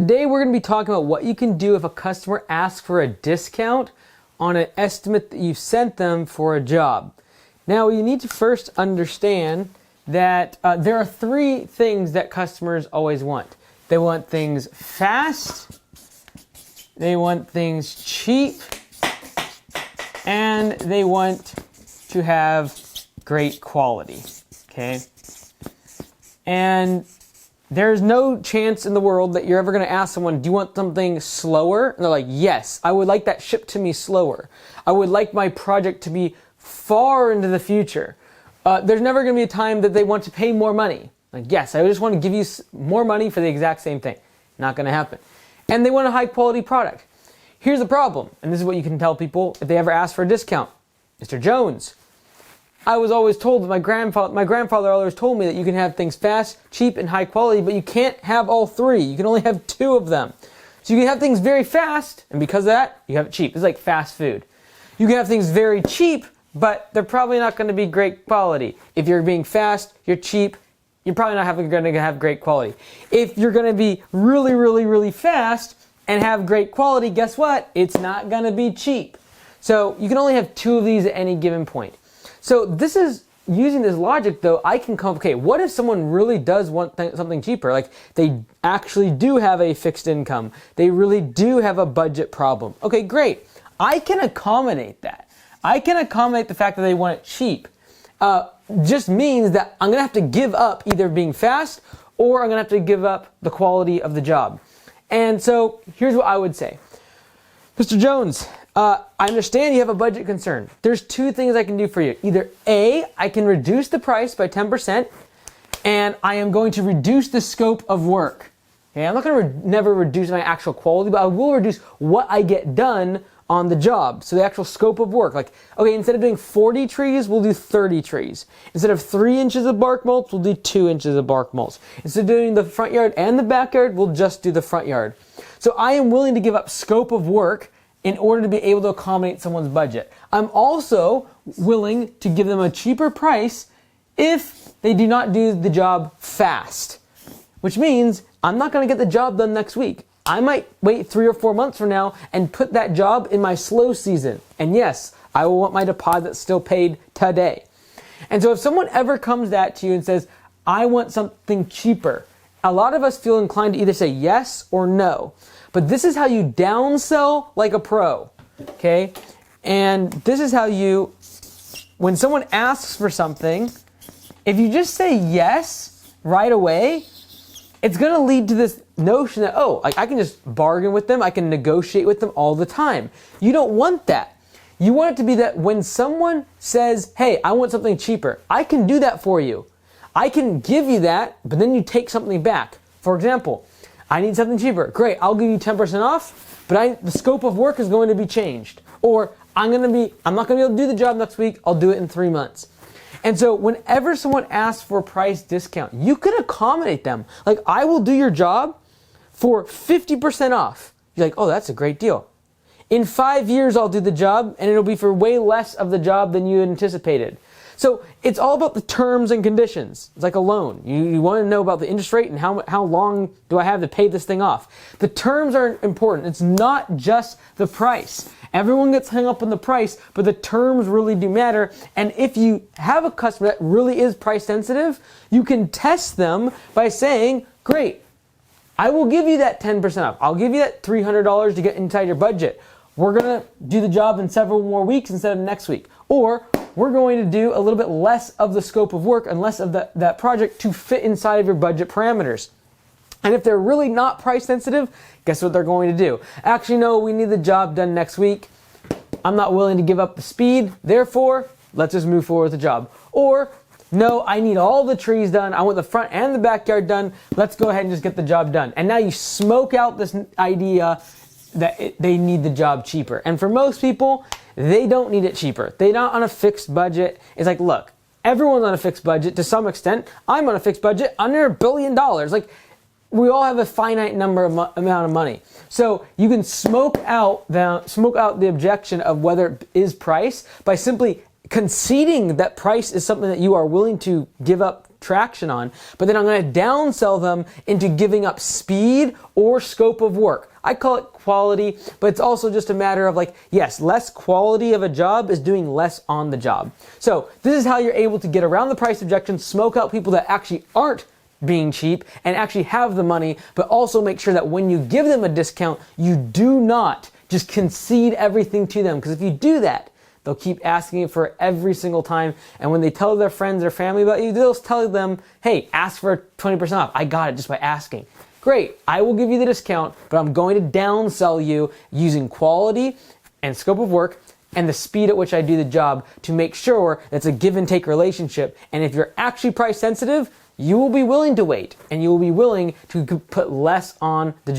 Today we're going to be talking about what you can do if a customer asks for a discount on an estimate that you sent them for a job. Now you need to first understand that there are three things that customers always want. They want things fast, they want things cheap, and they want to have great quality, okay? And there's no chance in the world that you're ever going to ask someone, do you want something slower? And they're like, yes, I would like that shipped to me slower. I would like my project to be far into the future. There's never going to be a time that they want to pay more money. Like, yes, I just want to give you more money for the exact same thing. Not going to happen. And they want a high quality product. Here's the problem, and this is what you can tell people if they ever ask for a discount. Mr. Jones, I was always told that my grandfather always told me that you can have things fast, cheap, and high quality, but you can't have all three. You can only have two of them. So you can have things very fast, and because of that, you have it cheap. It's like fast food. You can have things very cheap, but they're probably not going to be great quality. If you're being fast, you're cheap, you're probably not going to have great quality. If you're going to be really, really, really fast and have great quality, guess what? It's not going to be cheap. So you can only have two of these at any given point. So this is, using this logic though, I can come, okay, what if someone really does want something cheaper? Like they actually do have a fixed income. They really do have a budget problem. Okay, great. I can accommodate that. I can accommodate the fact that they want it cheap. Just means that I'm gonna have to give up either being fast or I'm gonna have to give up the quality of the job. And so here's what I would say. Mr. Jones, I understand you have a budget concern. There's two things I can do for you. Either A, I can reduce the price by 10%, and I am going to reduce the scope of work. Okay, I'm not going to never reduce my actual quality, but I will reduce what I get done on the job. So the actual scope of work. Like, okay, instead of doing 40 trees, we'll do 30 trees. Instead of 3 inches of bark mulch, we'll do 2 inches of bark mulch. Instead of doing the front yard and the backyard, we'll just do the front yard. So I am willing to give up scope of work in order to be able to accommodate someone's budget. I'm also willing to give them a cheaper price if they do not do the job fast, which means I'm not going to get the job done next week. I might wait 3 or 4 months from now and put that job in my slow season. And yes, I will want my deposit still paid today. And so if someone ever comes to you and says, I want something cheaper, a lot of us feel inclined to either say yes or no. But this is how you downsell like a pro, okay? And this is how you, when someone asks for something, if you just say yes right away, it's going to lead to this notion that, oh, I can just bargain with them, I can negotiate with them all the time. You don't want that. You want it to be that when someone says, hey, I want something cheaper, I can do that for you. I can give you that, but then you take something back. For example, I need something cheaper. Great, I'll give you 10% off, but the scope of work is going to be changed. Or I'm not going to be able to do the job next week, I'll do it in 3 months. And so whenever someone asks for a price discount, you can accommodate them. Like, I will do your job for 50% off. You're like, oh, that's a great deal. In 5 years, I'll do the job, and it'll be for way less of the job than you anticipated. So it's all about the terms and conditions. It's like a loan. You want to know about the interest rate and how long do I have to pay this thing off. The terms are important. It's not just the price. Everyone gets hung up on the price, but the terms really do matter. And if you have a customer that really is price sensitive, you can test them by saying, great, I will give you that 10% off. I'll give you that $300 to get inside your budget. We're going to do the job in several more weeks instead of next week. Or we're going to do a little bit less of the scope of work and less of that project to fit inside of your budget parameters. And if they're really not price sensitive, guess what they're going to do? Actually, no, we need the job done next week. I'm not willing to give up the speed. Therefore, let's just move forward with the job. Or, no, I need all the trees done. I want the front and the backyard done. Let's go ahead and just get the job done. And now you smoke out this idea that they need the job cheaper. And for most people, they don't need it cheaper. They're not on a fixed budget. It's like, look, everyone's on a fixed budget to some extent. I'm on a fixed budget under $1 billion. Like, we all have a finite amount of money. So you can smoke out the objection of whether it is price by simply conceding that price is something that you are willing to give up traction on, but then I'm going to downsell them into giving up speed or scope of work. I call it quality, but it's also just a matter of like, yes, less quality of a job is doing less on the job. So this is how you're able to get around the price objection, smoke out people that actually aren't being cheap and actually have the money, but also make sure that when you give them a discount, you do not just concede everything to them. Because if you do that, they'll keep asking it for every single time. And when they tell their friends or family about you, they'll tell them, hey, ask for 20% off. I got it just by asking. Great, I will give you the discount, but I'm going to downsell you using quality and scope of work and the speed at which I do the job to make sure that's a give and take relationship. And if you're actually price sensitive, you will be willing to wait and you will be willing to put less on the job.